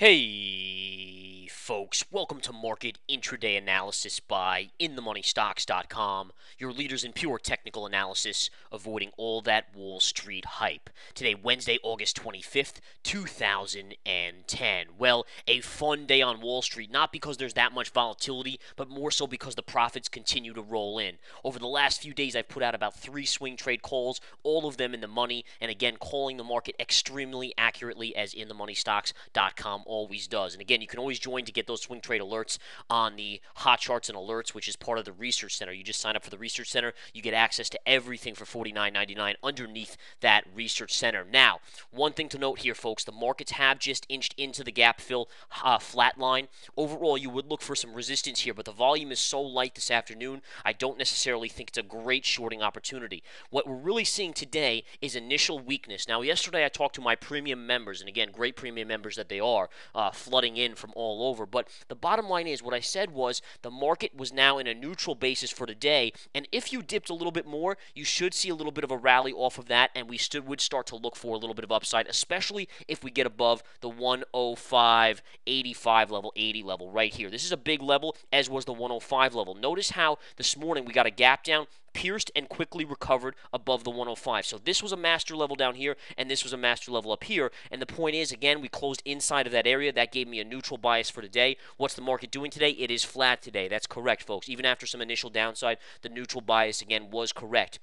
Hey, folks, welcome to Market Intraday Analysis by InTheMoneyStocks.com, your leaders in pure technical analysis, avoiding all that Wall Street hype. Today, Wednesday, August 25th, 2010. Well, a fun day on Wall Street, not because there's that much volatility, but more so because the profits continue to roll in. Over the last few days, I've put out about 3 swing trade calls, all of them in the money, and again, calling the market extremely accurately as InTheMoneyStocks.com always does. And again, you can always join to get those swing trade alerts on the hot charts and alerts, which is part of the Research Center. You just sign up for the Research Center, you get access to everything for $49.99 underneath that Research Center. Now, one thing to note here, folks, the markets have just inched into the gap fill flat line. Overall, you would look for some resistance here, but the volume is so light this afternoon, I don't necessarily think it's a great shorting opportunity. What we're really seeing today is initial weakness. Now, yesterday I talked to my premium members, and again, great premium members that they are, flooding in from all over. But the bottom line is, what I said was the market was now in a neutral basis for today, and if you dipped a little bit more, you should see a little bit of a rally off of that, and we would start to look for a little bit of upside, especially if we get above the 105.85 level, 80 level right here. This is a big level, as was the 105 level. Notice how this morning we got a gap down, pierced and quickly recovered above the 105. So this was a master level down here, and this was a master level up here. And the point is, again, we closed inside of that area. That gave me a neutral bias for today. What's the market doing today? It is flat today. That's correct, folks. Even after some initial downside, the neutral bias, again, was correct.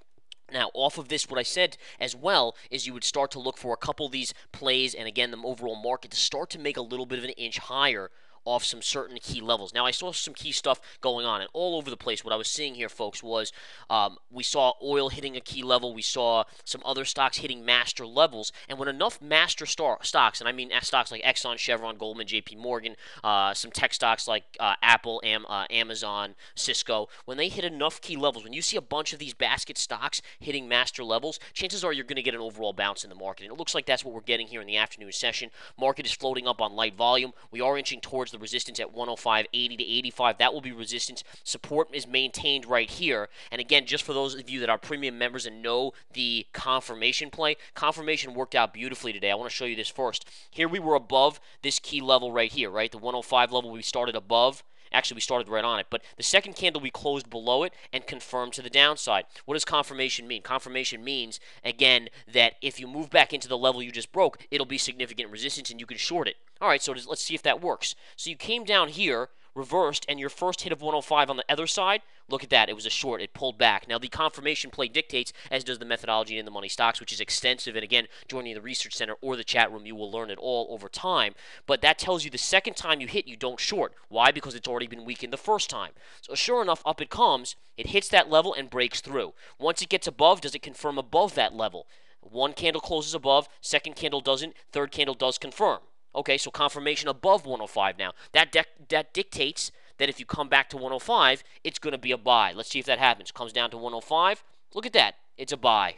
Now, off of this, what I said as well is you would start to look for a couple of these plays, and again, the overall market to start to make a little bit of an inch higher off some certain key levels. Now, I saw some key stuff going on, and all over the place. What I was seeing here, folks, was we saw oil hitting a key level. We saw some other stocks hitting master levels. And when enough master stocks, and I mean stocks like Exxon, Chevron, Goldman, JP Morgan, some tech stocks like Apple, Amazon, Cisco, when they hit enough key levels, when you see a bunch of these basket stocks hitting master levels, chances are you're going to get an overall bounce in the market. And it looks like that's what we're getting here in the afternoon session. Market is floating up on light volume. We are inching towards the resistance at 105.80 to 85. That will be resistance. Support is maintained right here. And again, just for those of you that are premium members and know the confirmation play, confirmation worked out beautifully today. I want to show you this first. Here we were above this key level right here, right? The 105 level we started above. Actually, we started right on it, but the second candle we closed below it and confirmed to the downside. What does confirmation mean? Confirmation means, again, that if you move back into the level you just broke, it'll be significant resistance and you can short it. All right, so let's see if that works. So you came down here, reversed, and your first hit of 105 on the other side, look at that. It was a short. It pulled back. Now, the confirmation play dictates, as does the methodology in the money stocks, which is extensive. And again, joining the Research Center or the chat room, you will learn it all over time. But that tells you the second time you hit, you don't short. Why? Because it's already been weakened the first time. So sure enough, up it comes. It hits that level and breaks through. Once it gets above, does it confirm above that level? One candle closes above, second candle doesn't, third candle does confirm. Okay, so confirmation above 105 now. That dictates that if you come back to 105, it's going to be a buy. Let's see if that happens. Comes down to 105. Look at that. It's a buy.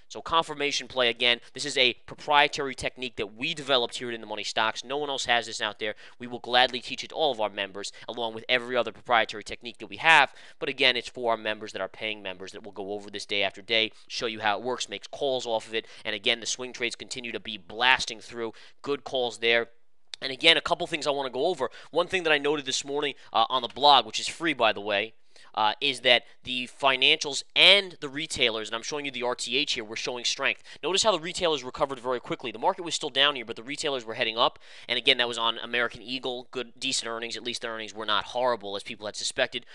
So confirmation play, again, this is a proprietary technique that we developed here in the Money Stocks. No one else has this out there. We will gladly teach it to all of our members, along with every other proprietary technique that we have. But again, it's for our members that are paying members that will go over this day after day, show you how it works, makes calls off of it. And again, the swing trades continue to be blasting through. Good calls there. And again, a couple things I want to go over. One thing that I noted this morning on the blog, which is free, by the way, is that the financials and the retailers, and I'm showing you the RTH here, were showing strength. Notice how the retailers recovered very quickly. The market was still down here, but the retailers were heading up. And again, that was on American Eagle. Good, decent earnings. At least the earnings were not horrible, as people had suspected.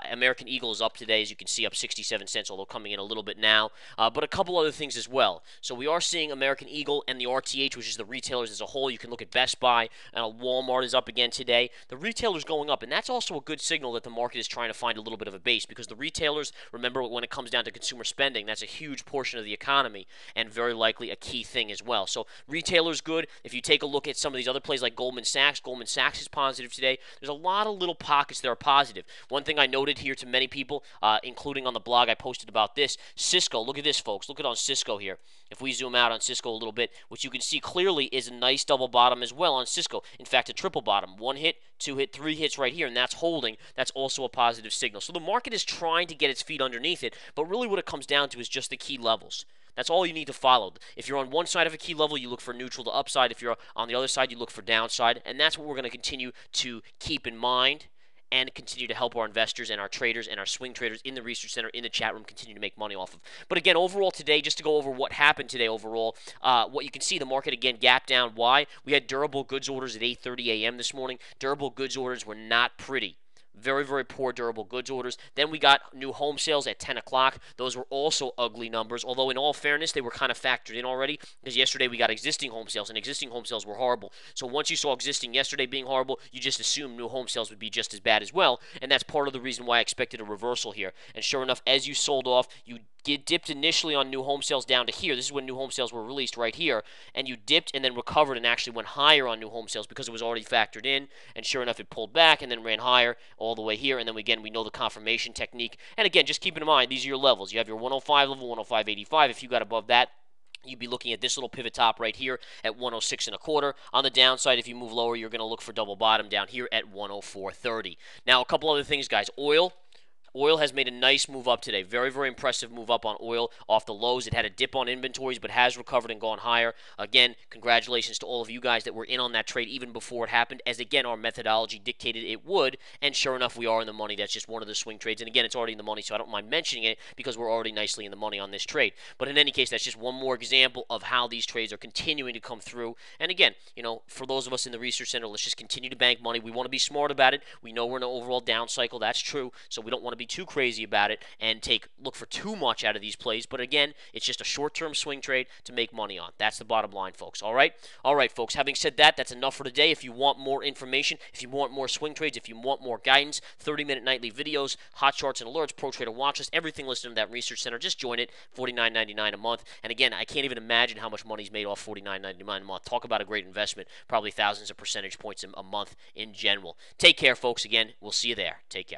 American Eagle is up today, as you can see, up 67 cents, although coming in a little bit now. But a couple other things as well. So we are seeing American Eagle and the RTH, which is the retailers as a whole. You can look at Best Buy. Walmart is up again today. The retailers going up, and that's also a good signal that the market is trying to find a little bit of a base, because the retailers, remember, when it comes down to consumer spending, that's a huge portion of the economy and very likely a key thing as well. So retailers good. If you take a look at some of these other plays like Goldman Sachs is positive today. There's a lot of little pockets that are positive. One thing I noted here to many people, including on the blog I posted about this, Cisco. Look at this, folks. Look at on Cisco here. If we zoom out on Cisco a little bit, which you can see clearly is a nice double bottom as well on Cisco. In fact, a triple bottom. One hit, two hit, three hits right here, and that's holding. That's also a positive signal. So the market is trying to get its feet underneath it, but really what it comes down to is just the key levels. That's all you need to follow. If you're on one side of a key level, you look for neutral to upside. If you're on the other side, you look for downside. And that's what we're going to continue to keep in mind and continue to help our investors and our traders and our swing traders in the research center, in the chat room, continue to make money off of. But again, overall today, just to go over what happened today overall, what you can see, the market again gapped down. Why? We had durable goods orders at 8:30 a.m. this morning. Durable goods orders were not pretty. Very, very poor durable goods orders. Then we got new home sales at 10 o'clock. Those were also ugly numbers, although in all fairness, they were kind of factored in already because yesterday we got existing home sales, and existing home sales were horrible. So once you saw existing yesterday being horrible, you just assumed new home sales would be just as bad as well, and that's part of the reason why I expected a reversal here. And sure enough, as you sold off, you dipped initially on new home sales down to here. This is when new home sales were released right here, and you dipped and then recovered and actually went higher on new home sales because it was already factored in, and sure enough, it pulled back and then ran higher all the way here, and then again, we know the confirmation technique. And again, just keep in mind, these are your levels. You have your 105 level, 105.85. If you got above that, you'd be looking at this little pivot top right here at 106 and a quarter. On the downside, if you move lower, you're going to look for double bottom down here at 104.30. Now, a couple other things, guys. Oil has made a nice move up today. Very, very impressive move up on oil off the lows. It had a dip on inventories, but has recovered and gone higher. Again, congratulations to all of you guys that were in on that trade even before it happened, as again, our methodology dictated it would, and sure enough, we are in the money. That's just one of the swing trades, and again, it's already in the money, so I don't mind mentioning it because we're already nicely in the money on this trade. But in any case, that's just one more example of how these trades are continuing to come through. And again, for those of us in the research center, let's just continue to bank money. We want to be smart about it. We know we're in an overall down cycle. That's true, so we don't want to be too crazy about it and look for too much out of these plays. But again, it's just a short-term swing trade to make money on. That's the bottom line, folks. All right, folks. Having said that, that's enough for today. If you want more information, if you want more swing trades, if you want more guidance, 30-minute nightly videos, hot charts and alerts, pro trader watch list, everything listed in that research center. Just join it. $49.99 a month. And again, I can't even imagine how much money's made off $49.99 a month. Talk about a great investment. Probably thousands of percentage points a month in general. Take care, folks. Again, we'll see you there. Take care.